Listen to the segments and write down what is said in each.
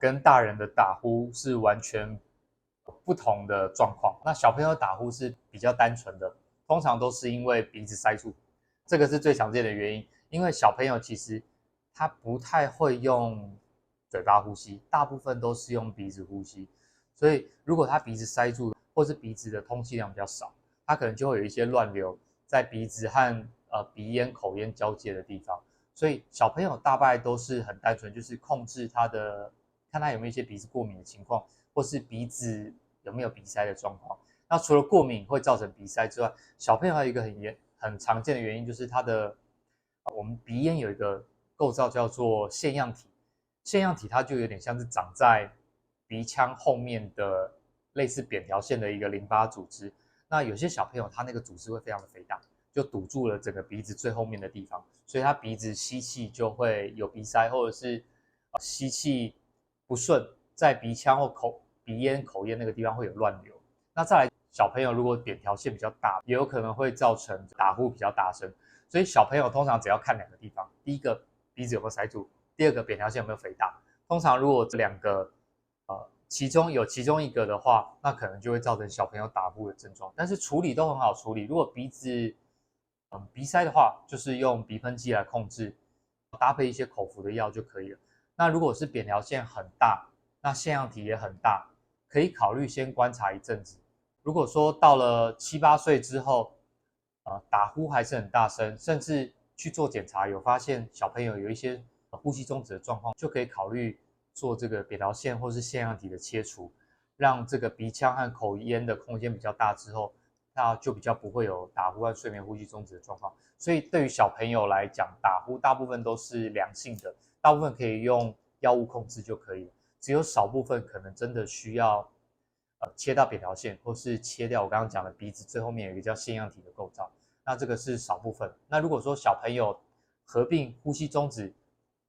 跟大人的打呼是完全不同的状况。那小朋友打呼是比较单纯的，通常都是因为鼻子塞住，这个是最常见的原因。因为小朋友其实他不太会用嘴巴呼吸，大部分都是用鼻子呼吸，所以如果他鼻子塞住，或是鼻子的通气量比较少，他可能就会有一些乱流在鼻子和鼻咽、口咽交界的地方。所以小朋友大概都是很单纯，就是控制他的，看他有没有一些鼻子过敏的情况，或是鼻子有没有鼻塞的状况。那除了过敏会造成鼻塞之外，小朋友还有一个很常见的原因，就是他的我们鼻咽有一个构造叫做腺样体，腺样体它就有点像是长在鼻腔后面的类似扁条线的一个淋巴组织。那有些小朋友他那个组织会非常的肥大，就堵住了整个鼻子最后面的地方，所以他鼻子吸气就会有鼻塞，或者是吸气不顺，在鼻腔或鼻咽、口咽那个地方会有乱流。那再来，小朋友如果扁条线比较大，也有可能会造成打呼比较大声。所以小朋友通常只要看两个地方，第一个鼻子有没有塞住，第二个扁条线有没有肥大。通常如果这两个其中一个的话，那可能就会造成小朋友打呼的症状。但是处理都很好处理，如果鼻子鼻塞的话，就是用鼻喷剂来控制，搭配一些口服的药就可以了。那如果是扁条线很大，那腺样体也很大，可以考虑先观察一阵子。如果说到了7、8岁之后，打呼还是很大声，甚至去做检查有发现小朋友有一些呼吸中止的状况，就可以考虑做这个扁桃腺或是腺样体的切除，让这个鼻腔和口咽的空间比较大之后，那就比较不会有打呼和睡眠呼吸中止的状况。所以对于小朋友来讲，打呼大部分都是良性的，大部分可以用药物控制就可以了，只有少部分可能真的需要切到扁桃腺，或是切掉我刚刚讲的鼻子最后面有一个叫腺样体的构造，那这个是少部分。那如果说小朋友合并呼吸中止，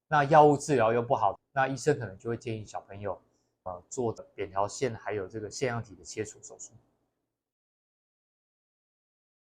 那药物治疗又不好，那医生可能就会建议小朋友做扁桃腺还有这个腺样体的切除手术。